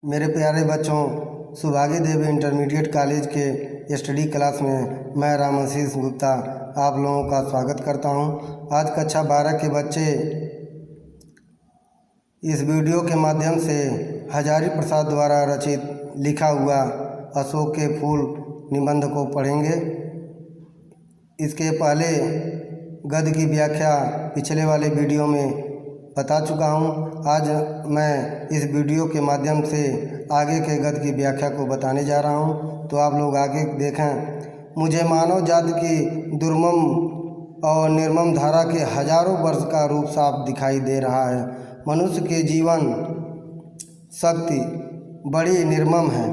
मेरे प्यारे बच्चों, सुभागी देवी इंटरमीडिएट कॉलेज के स्टडी क्लास में मैं रामाशीष गुप्ता आप लोगों का स्वागत करता हूं। आज कक्षा 12 के बच्चे इस वीडियो के माध्यम से हजारी प्रसाद द्वारा रचित लिखा हुआ अशोक के फूल निबंध को पढ़ेंगे। इसके पहले गद्य की व्याख्या पिछले वाले वीडियो में बता चुका हूँ। आज मैं इस वीडियो के माध्यम से आगे के गद्य की व्याख्या को बताने जा रहा हूँ, तो आप लोग आगे देखें। मुझे मानव जाति की दुर्मम और निर्मम धारा के हजारों वर्ष का रूप साफ दिखाई दे रहा है। मनुष्य के जीवन शक्ति बड़ी निर्मम है।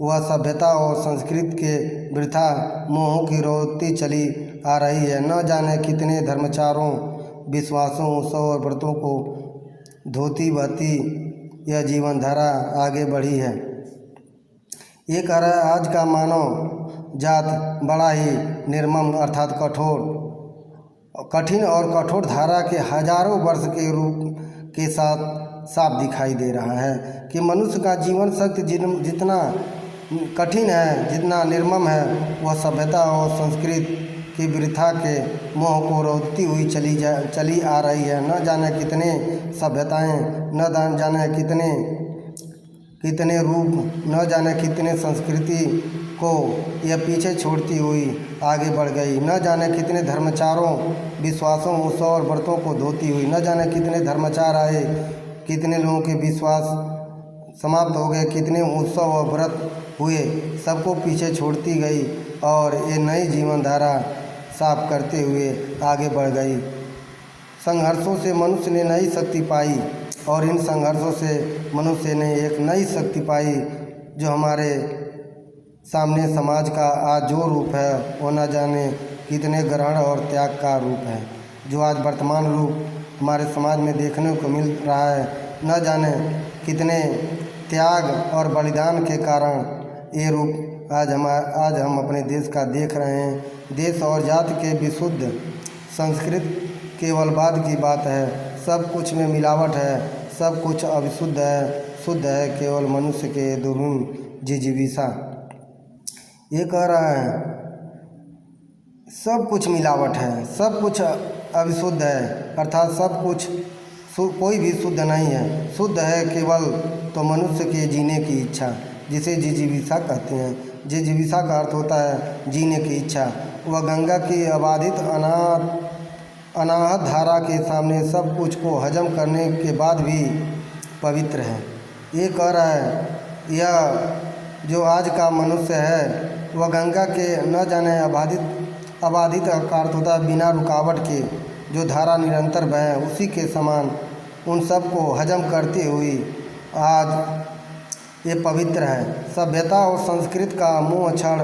वह सभ्यता और संस्कृति के वृथा मोहों की रोती चली आ रही है। न जाने कितने धर्माचारों, विश्वासों, उत्सव और व्रतों को धोती बहती यह जीवन धारा आगे बढ़ी है। ये कह रहा है आज का मानव जात बड़ा ही निर्मम अर्थात कठिन और कठोर धारा के हजारों वर्ष के रूप के साथ साफ दिखाई दे रहा है कि मनुष्य का जीवन शक्ति जितना कठिन है, जितना निर्मम है, वह सभ्यता और संस्कृति की वृथा के मोह को रोकती हुई चली आ रही है। न जाने कितने सभ्यताएं, न जाने कितने रूप, न जाने कितने संस्कृति को यह पीछे छोड़ती हुई आगे बढ़ गई। न जाने कितने धर्माचारों, विश्वासों, उत्सव और व्रतों को धोती हुई। न जाने कितने धर्माचार आए, कितने लोगों के विश्वास समाप्त हो गए, कितने उत्सव और व्रत हुए, सबको पीछे छोड़ती गई और ये नई जीवन धारा साफ करते हुए आगे बढ़ गई। संघर्षों से मनुष्य ने नई शक्ति पाई और इन संघर्षों से मनुष्य ने एक नई शक्ति पाई जो हमारे सामने समाज का आज जो रूप है वो न जाने कितने ग्रहण और त्याग का रूप है। जो आज वर्तमान रूप हमारे समाज में देखने को मिल रहा है, न जाने कितने त्याग और बलिदान के कारण ये रूप आज हम अपने देश का देख रहे हैं। देश और जाति के विशुद्ध संस्कृति केवलवाद की बात है। सब कुछ में मिलावट है, सब कुछ अविशुद्ध है, शुद्ध है केवल मनुष्य के दुर्गुण जिजीविषा। ये कह रहा है सब कुछ मिलावट है, सब कुछ अविशुद्ध है, अर्थात सब कुछ कोई भी शुद्ध नहीं है। शुद्ध है केवल तो मनुष्य के जीने की इच्छा, जिसे जिजीविषा कहते हैं। जिजीविषा का अर्थ होता है जीने की इच्छा। वह गंगा की अबाधित अनाहत धारा के सामने सब कुछ को हजम करने के बाद भी पवित्र है। ये कह रहा है यह जो आज का मनुष्य है वह गंगा के न जाने अबाधित का अर्थ होता है बिना रुकावट के, जो धारा निरंतर बहे उसी के समान उन सब को हजम करते हुए आज ये पवित्र है। सभ्यता और संस्कृति का मुँह क्षण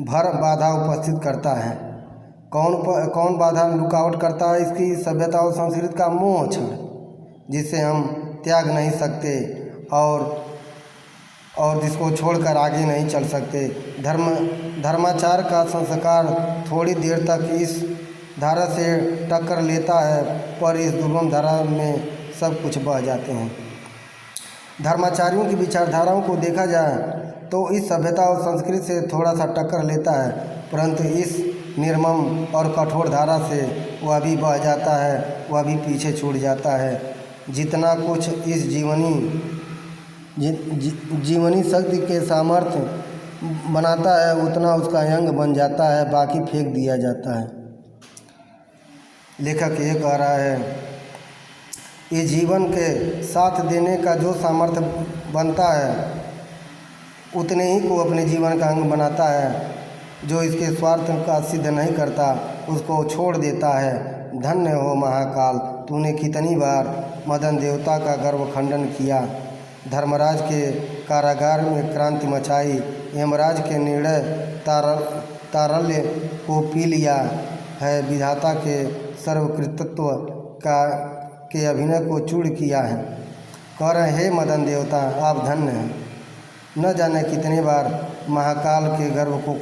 भर बाधा उपस्थित करता है। कौन बाधा रुकावट करता है इसकी? सभ्यता और संस्कृति का मुँह क्षण, जिसे हम त्याग नहीं सकते और जिसको छोड़कर आगे नहीं चल सकते। धर्माचार का संस्कार थोड़ी देर तक इस धारा से टक्कर लेता है, पर इस दुर्गम धारा में सब कुछ बह जाते हैं। धर्माचारियों की विचारधाराओं को देखा जाए तो इस सभ्यता और संस्कृति से थोड़ा सा टक्कर लेता है, परंतु इस निर्मम और कठोर धारा से वह भी बह जाता है, वह भी पीछे छूट जाता है। जितना कुछ इस जीवनी शक्ति के सामर्थ्य बनाता है उतना उसका अंग बन जाता है, बाकी फेंक दिया जाता है। लेखक ये कह रहा है ये जीवन के साथ देने का जो सामर्थ्य बनता है उतने ही को अपने जीवन का अंग बनाता है। जो इसके स्वार्थ का सिद्ध नहीं करता उसको छोड़ देता है। धन्य हो महाकाल, तूने कितनी बार मदन देवता का गर्व खंडन किया। धर्मराज के कारागार में क्रांति मचाई। यमराज के निर्णय तारल्य को पी लिया है। विधाता के सर्वकृतित्व के अभिनय को चूड़ किया है। कह रहे हे मदन देवता आप धन्य हैं। न जाने कितने बार महाकाल के गर्व को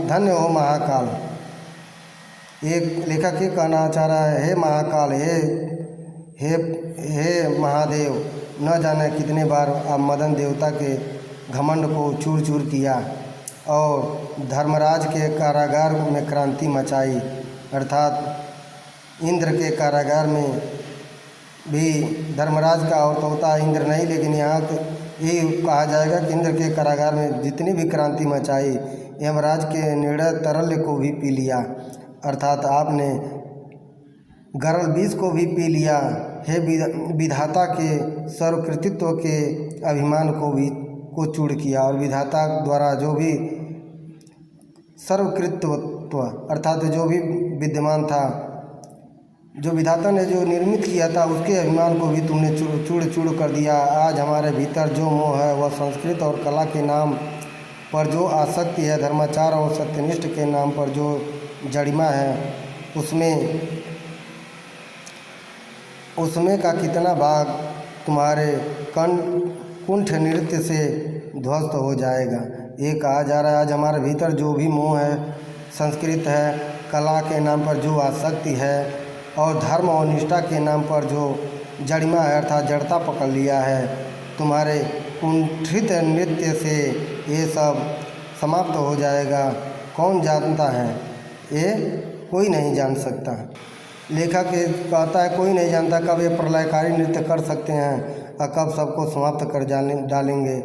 धन्य हो महाकाल। एक लेखक ये कहना चाह रहा है हे महाकाल, हे महादेव, न जाने कितने बार आप मदन देवता के घमंड को चूर चूर किया और धर्मराज के कारागार में क्रांति मचाई। अर्थात इंद्र के कारागार में भी धर्मराज का और तोता इंद्र नहीं, लेकिन यहाँ ये कहा जाएगा कि इंद्र के कारागार में जितनी भी क्रांति मचाई, यमराज के निर्णय तरल को भी पी लिया। अर्थात आपने गरल बीज को भी पी लिया। हे विधाता के सर्वकृतित्व के अभिमान को चूर किया और विधाता द्वारा जो भी सर्वकृतित्व अर्थात जो भी विद्यमान था, जो विधाता ने जो निर्मित किया था, उसके अभिमान को भी तुमने चूड़ चूड़ कर दिया। आज हमारे भीतर जो मोह है वह संस्कृत और कला के नाम पर जो आसक्ति है, धर्माचार और सत्यनिष्ठ के नाम पर जो जड़िमा है, उसमें का कितना भाग तुम्हारे कुंठ नृत्य से ध्वस्त हो जाएगा। ये कहा जा रहा है आज हमारे भीतर जो भी मोह है, संस्कृत है, कला के नाम पर जो आसक्ति है और धर्म और निष्ठा के नाम पर जो जड़िमा है अर्थात जड़ता पकड़ लिया है, तुम्हारे कुंठित नृत्य से ये सब समाप्त हो जाएगा। कौन जानता है? ये कोई नहीं जान सकता। लेखक कहता है कोई नहीं जानता कब ये प्रलयकारी नृत्य कर सकते हैं और कब सबको समाप्त कर डालेंगे।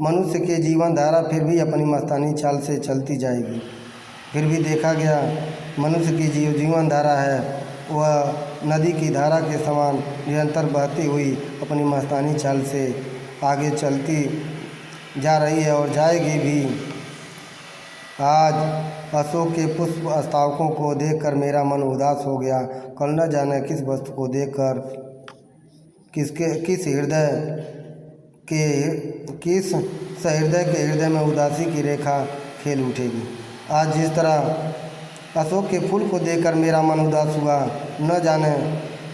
मनुष्य के जीवन धारा फिर भी अपनी मस्तानी चाल से चलती जाएगी। फिर भी देखा गया मनुष्य की जीवन धारा है वह नदी की धारा के समान निरंतर बहती हुई अपनी मस्तानी चाल से आगे चलती जा रही है और जाएगी भी। आज अशोक के पुष्प अस्तावकों को देखकर मेरा मन उदास हो गया। कल न जाने किस वस्तु को देखकर किस सहृदय के हृदय में उदासी की रेखा खेल उठेगी। आज जिस तरह अशोक के फूल को देखकर मेरा मन उदास हुआ, न जाने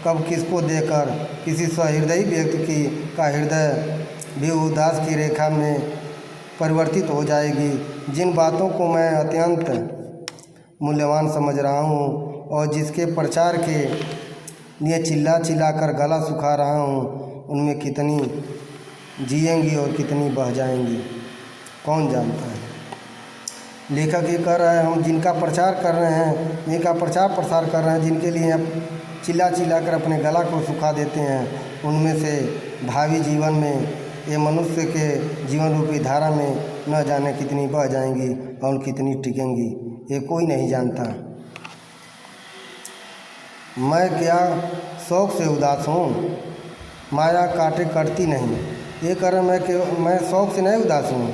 कब किसको देखकर किसी सहृदयी व्यक्ति का हृदय भी उदास की रेखा में परिवर्तित हो जाएगी। जिन बातों को मैं अत्यंत मूल्यवान समझ रहा हूँ और जिसके प्रचार के लिए चिल्ला चिल्ला कर गला सुखा रहा हूँ, उनमें कितनी जिएंगी और कितनी बह जाएंगी, कौन जानता है। लेखक ये कह रहा है हम जिनका प्रचार कर रहे हैं, जिनका प्रचार प्रसार कर रहे हैं, जिनके लिए आप चिल्ला चिल्ला कर अपने गला को सुखा देते हैं, उनमें से भावी जीवन में ये मनुष्य के जीवन रूपी धारा में न जाने कितनी बह जाएंगी और कितनी टिकेंगी, ये कोई नहीं जानता। मैं क्या शौक़ से उदास हूँ, माया काटे कटती नहीं। ये कर मैं शौक़ से नहीं उदास हूँ।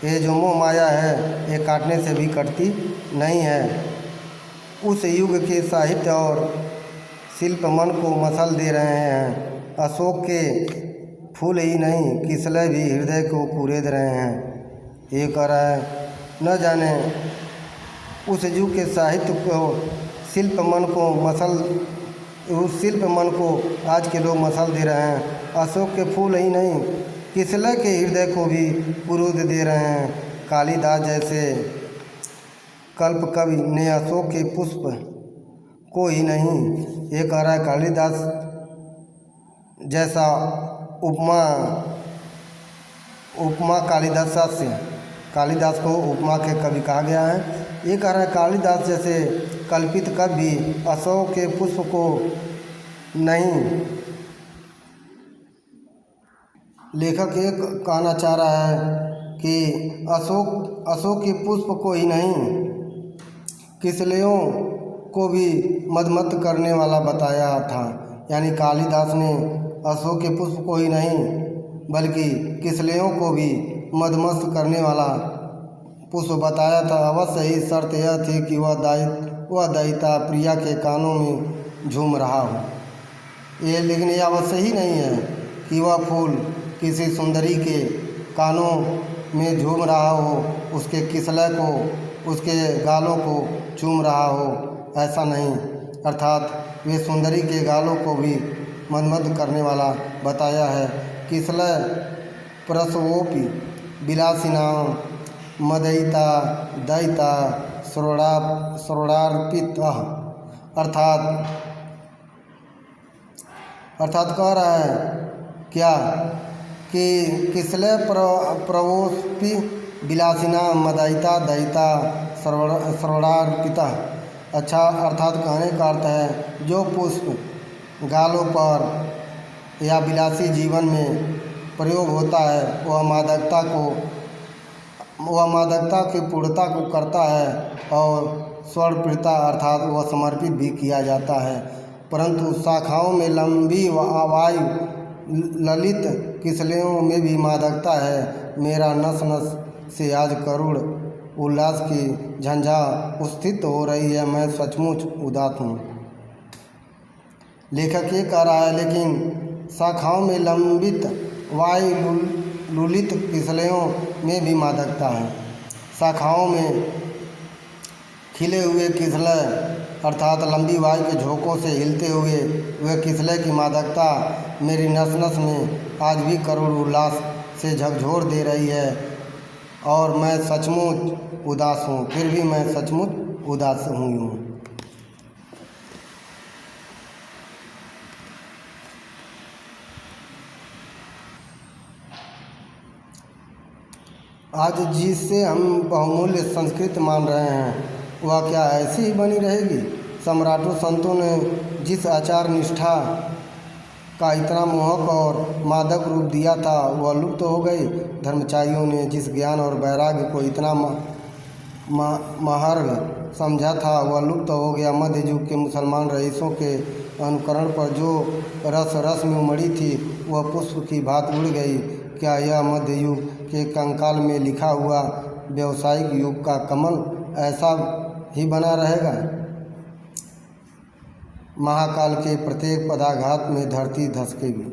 ये जो मोह माया है ये काटने से भी कटती नहीं है। उस युग के साहित्य और शिल्प मन को मसल दे रहे हैं। अशोक के फूल ही नहीं किसले भी हृदय को कुरेद रहे हैं। ये कह रहा है न जाने उस युग के साहित्य को शिल्प मन को आज के लोग मसल दे रहे हैं। अशोक के फूल ही नहीं किसले के हृदय को भी कुरेद दे रहे हैं। कालिदास जैसे कल्प कवि ने अशोक के पुष्प को ही नहीं, ये कह रहा है कालिदास जैसा उपमा कालिदास को उपमा के कवि कहा गया है। ये कह रहा है कालिदास जैसे कल्पित कवि अशोक के पुष्प को नहीं। लेखक ये कहना चाह रहा है कि अशोक के पुष्प को ही नहीं किसलियों को भी मदमत करने वाला बताया था। यानी कालिदास ने अशोक के पुष्प को ही नहीं बल्कि किसलियों को भी मदमस्त करने वाला पुष्प बताया था। अवश्य ही शर्त यह थी कि वह दयिता प्रिया के कानों में झूम रहा हो। लेकिन यह अवश्य ही नहीं है कि वह फूल किसी सुंदरी के कानों में झूम रहा हो, उसके किसले को, उसके गालों को चूम रहा हो, ऐसा नहीं। अर्थात वे सुंदरी के गालों को भी मदमद करने वाला बताया है। किसले प्रसवोपि विलासिनां मदयिता दयिता श्रोणार्पित। अर्थात कह रहा है क्या कि किसले प्रवोस्पि विलासिना मदयिता दयिता सर्वणार्पिता। अच्छा, अर्थात कहने का अर्थ है जो पुष्प गालों पर या विलासी जीवन में प्रयोग होता है वह मादकता की पूर्णता को करता है और स्वर्णप्रियता अर्थात वह समर्पित भी किया जाता है। परंतु शाखाओं में लंबी वायु ललित किसलियों में भी मादकता है। मेरा नस नस से आज करुण उल्लास की झंझा उत्थित हो रही है, मैं सचमुच उदास हूँ। लेखक ये कह रहा है लेकिन शाखाओं में लंबित वायु लुलित किसलियों में भी मादकता है। शाखाओं में खिले हुए किसले अर्थात लंबी वायु के झोंकों से हिलते हुए वह किसले की मादकता मेरी नस नस में आज भी करुण उल्लास से झकझोर दे रही है और मैं सचमुच उदास हूँ, फिर भी मैं सचमुच उदास हूँ। आज जिससे हम बहुमूल्य संस्कृत मान रहे हैं वह क्या ऐसी ही बनी रहेगी? सम्राटों संतों ने जिस आचार निष्ठा का इतना मोहक और मादक रूप दिया था वह लुप्त हो गई। धर्मचारियों ने जिस ज्ञान और वैराग्य को इतना महर्घ समझा था वह लुप्त हो गया। मध्य युग के मुसलमान रईसों के अनुकरण पर जो रस में उमड़ी थी वह पुष्प की भांति उड़ गई। क्या यह मध्य युग के कंकाल में लिखा हुआ व्यावसायिक युग का कमल ऐसा ही बना रहेगा? महाकाल के प्रत्येक पदाघात में धरती धसकेगी।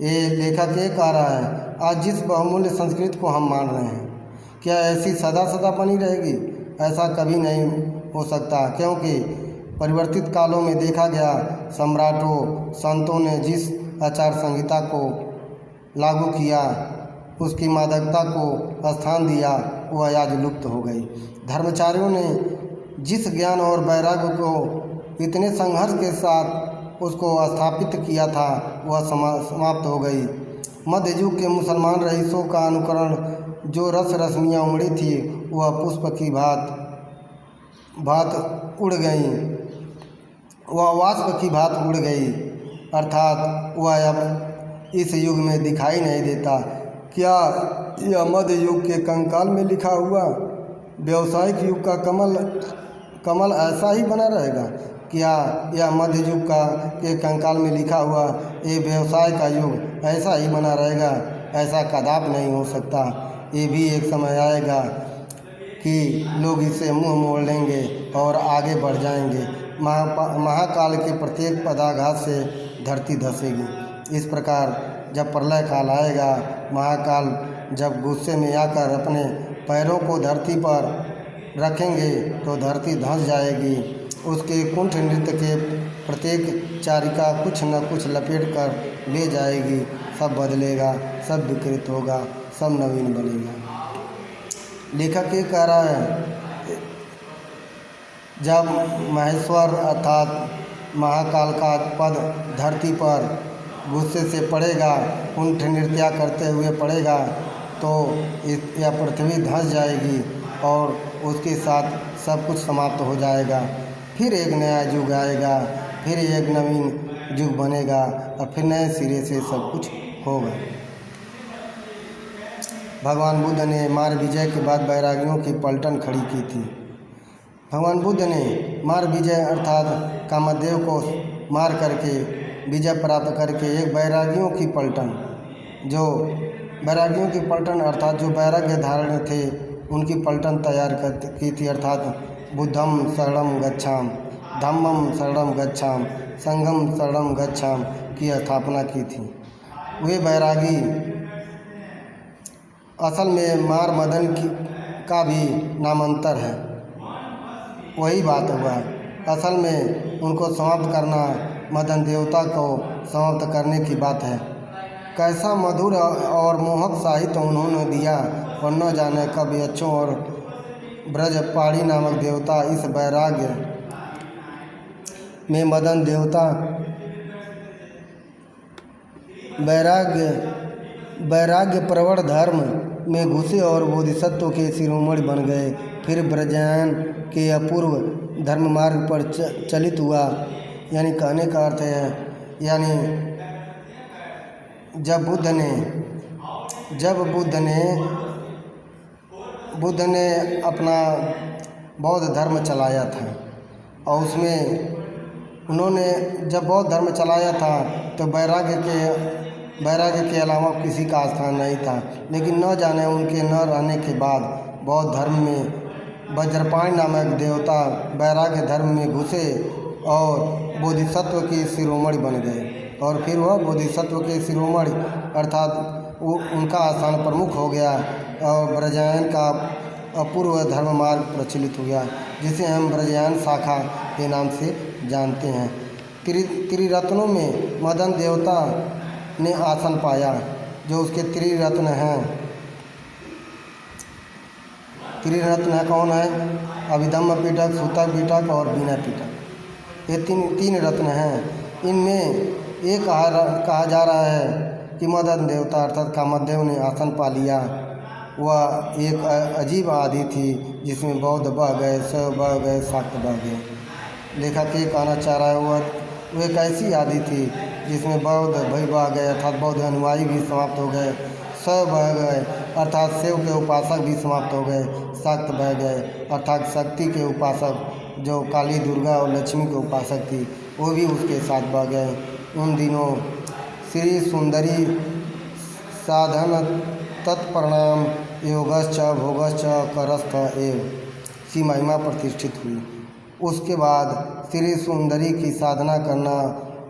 ये लेखक ये कह रहा है आज जिस बहुमूल्य संस्कृत को हम मान रहे हैं क्या ऐसी सदा सदा बनी रहेगी? ऐसा कभी नहीं हो सकता, क्योंकि परिवर्तित कालों में देखा गया सम्राटों संतों ने जिस आचार संहिता को लागू किया उसकी मादकता को स्थान दिया वह आज लुप्त हो गई। धर्मचारियों ने जिस ज्ञान और वैराग्य को इतने संघर्ष के साथ उसको स्थापित किया था वह समाप्त हो गई। मध्य युग के मुसलमान रईसों का अनुकरण जो रश्मियाँ उमड़ी थी वह पुष्प की भांत उड़ गई, वह वाष्प की भांत उड़ गई, अर्थात वह अब इस युग में दिखाई नहीं देता। क्या यह मध्य युग के कंकाल में लिखा हुआ व्यावसायिक युग का कमल ऐसा ही बना रहेगा? क्या यह मध्य युग के कंकाल में लिखा हुआ ये व्यवसाय का युग ऐसा ही बना रहेगा? ऐसा कदाप नहीं हो सकता। ये भी एक समय आएगा कि लोग इससे मुंह मोड़ लेंगे और आगे बढ़ जाएंगे। महाकाल के प्रत्येक पदाघात से धरती धसेगी। इस प्रकार जब प्रलय काल आएगा, महाकाल जब गुस्से में आकर अपने पैरों को धरती पर रखेंगे तो धरती धंस जाएगी। उसके कुंठ नृत्य के प्रत्येक चारिका कुछ न कुछ लपेट कर ले जाएगी। सब बदलेगा, सब विकृत होगा, सब नवीन बनेगा। लेखक ये कह रहा है जब महेश्वर अर्थात महाकाल का पद धरती पर गुस्से से पड़ेगा, कुंठ नृत्य करते हुए पड़ेगा तो यह पृथ्वी धंस जाएगी और उसके साथ सब कुछ समाप्त हो जाएगा। फिर एक नया युग आएगा, फिर एक नवीन युग बनेगा और फिर नए सिरे से सब कुछ होगा। भगवान बुद्ध ने मार विजय के बाद वैरागियों की पलटन खड़ी की थी। भगवान बुद्ध ने मार विजय अर्थात कामदेव को मार करके विजय प्राप्त करके एक वैरागियों की पलटन अर्थात जो वैराग्य धारण थे उनकी पलटन तैयार की थी। अर्थात बुद्धम शरणम गच्छाम, धम्मम शरणम गच्छाम, संघम शरणम गच्छाम की स्थापना की थी। वे वैरागी असल में मार मदन का भी नामांतर है। वही बात हुआ, असल में उनको समाप्त करना मदन देवता को समाप्त करने की बात है। कैसा मधुर और मोहक साहित्य उन्होंने दिया और न जाने कब यक्षों और ब्रजपाणी नामक देवता इस वैराग्य में मदन देवता वैराग्य वैराग्य प्रवण धर्म में घुसे और बोधिसत्व के शिरोमणि बन गए। फिर ब्रजायन के अपूर्व धर्म मार्ग पर चलित हुआ। यानी कहने का अर्थ है, यानी जब बुद्ध ने अपना बौद्ध धर्म चलाया था, और उसमें उन्होंने जब बौद्ध धर्म चलाया था तो वैराग्य के अलावा किसी का स्थान नहीं था। लेकिन न जाने उनके न रहने के बाद बौद्ध धर्म में वज्रपाणि नामक देवता वैराग्य धर्म में घुसे और बोधिसत्व के शिरोमणि बन गए। और फिर वह बोधिसत्व के शिरोमणि अर्थात उनका स्थान प्रमुख हो गया और ब्रजायन का अपूर्व धर्म मार्ग प्रचलित हो गया, जिसे हम ब्रजायन शाखा के नाम से जानते हैं। त्रिरत्नों में मदन देवता ने आसन पाया, जो उसके त्रिरत्न हैं। त्रिरत्न है कौन है? अभिधम्म पीठक, सूतक पीठक और बीना पीठक। ये तीन रत्न हैं। इनमें एक कहा जा रहा है कि मदन देवता अर्थात कामदेव ने आसन पा लिया। वह एक अजीब आदि थी जिसमें बौद्ध बह गए, शैव बह गए, शाक्त बह गए। लेखक ये कहना चाह रहा है वह एक ऐसी आदि थी जिसमें बौद्ध भय बह गए अर्थात बौद्ध अनुयायी भी समाप्त हो गए, शैव बह गए अर्थात शिव के उपासक भी समाप्त हो गए, शाक्त बह गए अर्थात शक्ति के उपासक जो काली, दुर्गा और लक्ष्मी के उपासक थी वो भी उसके साथ बह गए। उन दिनों श्री सुंदरी साधन तत्प्रणाम योगश्च भोगश्च करस्थ एव की महिमा प्रतिष्ठित हुई। उसके बाद श्री सुंदरी की साधना करना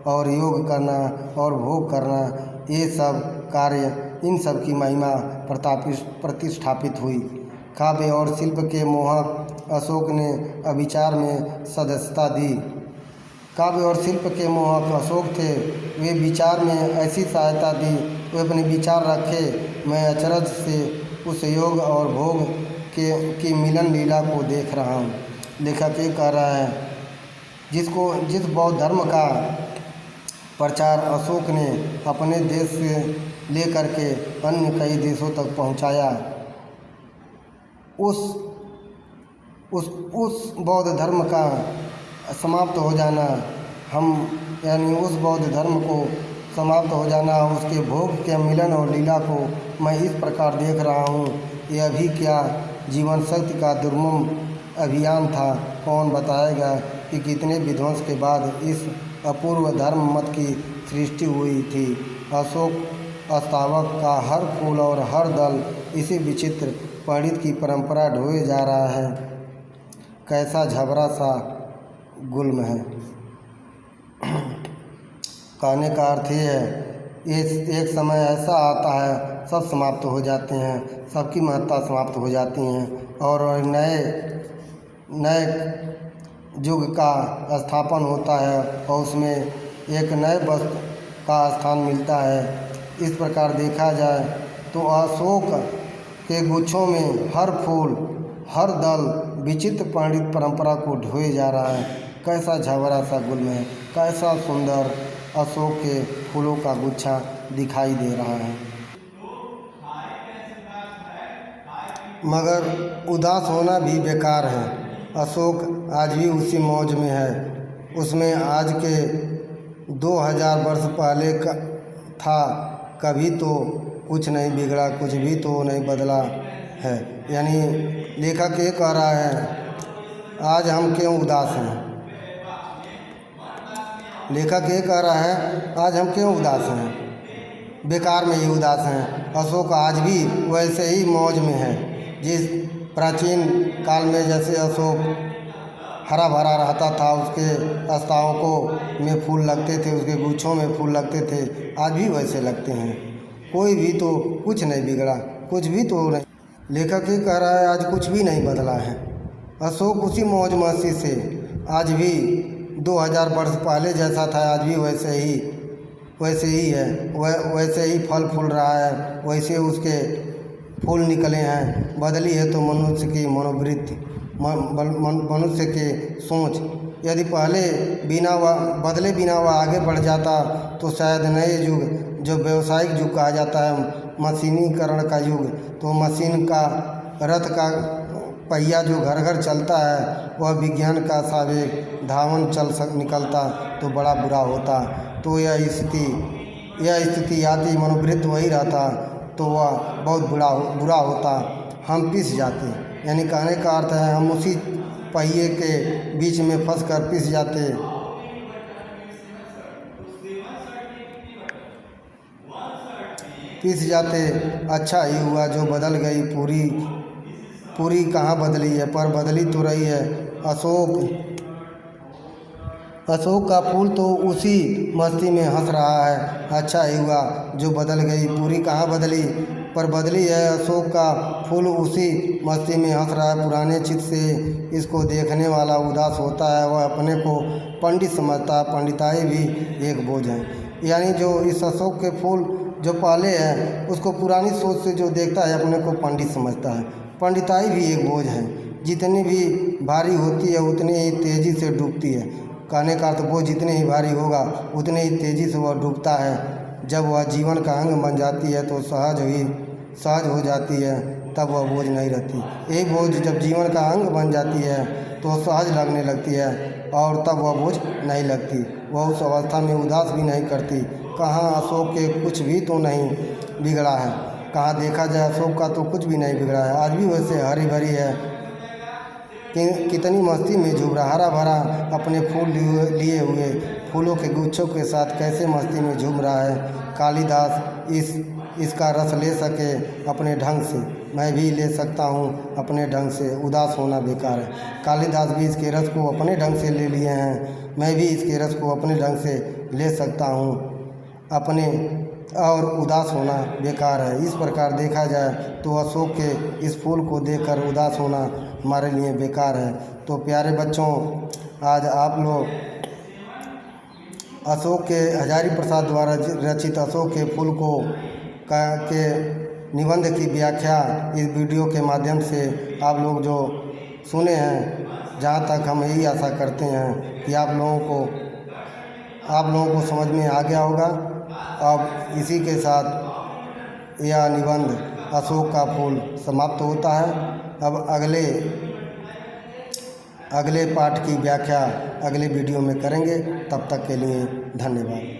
और योग करना और भोग करना, ये सब कार्य, इन सब की महिमा प्रतिष्ठापित हुई। काव्य और शिल्प के मोहक अशोक ने अविचार में सदस्यता दी। काव्य और शिल्प के मोहक अशोक थे, वे विचार में ऐसी सहायता दी। वे अपने विचार रखे, मैं अचरज से उस योग और भोग की मिलन लीला को देख रहा हूँ। लेखक ये कह रहा है, जिस बौद्ध धर्म का प्रचार अशोक ने अपने देश से लेकर के अन्य कई देशों तक पहुँचाया, उस बौद्ध धर्म का समाप्त हो जाना, यानी उस बौद्ध धर्म को समाप्त हो जाना, उसके भोग के मिलन और लीला को मैं इस प्रकार देख रहा हूँ। यह भी क्या जीवन शक्ति का दुर्मम अभियान था। कौन बताएगा कि कितने विध्वंस के बाद इस अपूर्व धर्म मत की सृष्टि हुई थी। अशोक अष्टावक का हर फूल और हर दल इसी विचित्र पंडित की परंपरा ढोए जा रहा है। कैसा झबरा सा गुल्म है। कहने का अर्थ ये है, एक समय ऐसा आता है सब समाप्त हो जाते हैं, सबकी महत्ता समाप्त हो जाती हैं और नए युग का स्थापन होता है और उसमें एक नए वस्तु का स्थान मिलता है। इस प्रकार देखा जाए तो अशोक के गुच्छों में हर फूल हर दल विचित्र पंडित परंपरा को ढोए जा रहा है। कैसा झबरा सा गुल्म है, कैसा सुंदर अशोक के फूलों का गुच्छा दिखाई दे रहा है। मगर उदास होना भी बेकार है। अशोक आज भी उसी मौज में है। उसमें आज के 2000 वर्ष पहले का था, कभी तो कुछ नहीं बिगड़ा, कुछ भी तो नहीं बदला है। यानी लेखक ये कह रहा है, आज हम क्यों उदास हैं। लेखक ये कह रहा है, आज हम क्यों उदास हैं, बेकार में ही उदास हैं। अशोक आज भी वैसे ही मौज में है। जिस प्राचीन काल में जैसे अशोक हरा भरा रहता था, उसके अस्तावकों में फूल लगते थे, उसके गुच्छों में फूल लगते थे, आज भी वैसे लगते हैं। कोई भी तो कुछ नहीं बिगड़ा, कुछ भी तो नहीं। लेखक ये कह रहा है, आज कुछ भी नहीं बदला है। अशोक उसी मौज मस्ती से आज भी 2000 वर्ष पहले जैसा था, आज भी वैसे ही है। वैसे ही फल फूल रहा है, वैसे उसके फूल निकले हैं। बदली है तो मनुष्य की मनोवृत्ति, मनुष्य के सोच, यदि पहले बिना वह बदले बिना वह आगे बढ़ जाता तो शायद नए युग जो व्यावसायिक युग कहा जाता है, मशीनीकरण का युग, तो मशीन का रथ का पहिया जो घर घर चलता है वह विज्ञान का सावेग धावन निकलता तो बड़ा बुरा होता। तो यह स्थिति आती, मनोवृत्त वही रहता तो वह बहुत बुरा होता। हम पिस जाते, यानी कहने का अर्थ है हम उसी पहिए के बीच में फंस कर पिस जाते। अच्छा ही हुआ जो बदल गई पूरी कहाँ बदली है, पर बदली तो रही है। अशोक का फूल तो उसी मस्ती में हंस रहा है। अच्छा ही हुआ जो बदल गई पूरी कहाँ बदली, पर बदली है। अशोक का फूल उसी मस्ती में हंस रहा है। पुराने चित्त से इसको देखने वाला उदास होता है, वह अपने को पंडित समझता है। पंडिताई भी एक बोझ है, यानी जो इस अशोक के फूल जो पहले है उसको पुरानी सोच से जो देखता है अपने को पंडित समझता है। पंडिताई भी एक बोझ है, जितनी भी भारी होती है उतनी ही तेज़ी से डूबती है। कहने का अर्थ बोझ जितने ही भारी होगा उतने ही तेज़ी से वह डूबता है। जब वह जीवन का अंग बन जाती है तो सहज हो जाती है, तब वह बोझ नहीं रहती। एक बोझ जब जीवन का अंग बन जाती है तो सहज लगने लगती है और तब वह बोझ नहीं लगती। वह उस अवस्था में उदास भी नहीं करती। कहाँ अशोक के कुछ भी तो नहीं बिगड़ा है, कहाँ देखा जाए अशोक का तो कुछ भी नहीं बिगड़ा है। आज भी वैसे हरी भरी है, कितनी मस्ती में झूम रहा, हरा भरा अपने फूल लिए हुए फूलों के गुच्छों के साथ कैसे मस्ती में झूम रहा है। कालिदास इसका रस ले सके अपने ढंग से, मैं भी ले सकता हूँ अपने ढंग से। उदास होना बेकार है। कालिदास भी इसके रस को अपने ढंग से ले लिए हैं, मैं भी इसके रस को अपने ढंग से ले सकता हूँ अपने, और उदास होना बेकार है। इस प्रकार देखा जाए तो अशोक के इस फूल को देखकर उदास होना हमारे लिए बेकार है। तो प्यारे बच्चों, आज आप लोग अशोक के हजारी प्रसाद द्वारा रचित अशोक के फूल के निबंध की व्याख्या इस वीडियो के माध्यम से आप लोग जो सुने हैं, जहाँ तक हम यही आशा करते हैं कि आप लोगों को समझ में आ गया होगा। अब इसी के साथ यह निबंध अशोक का फूल समाप्त होता है। अब अगले पाठ की व्याख्या अगले वीडियो में करेंगे। तब तक के लिए धन्यवाद।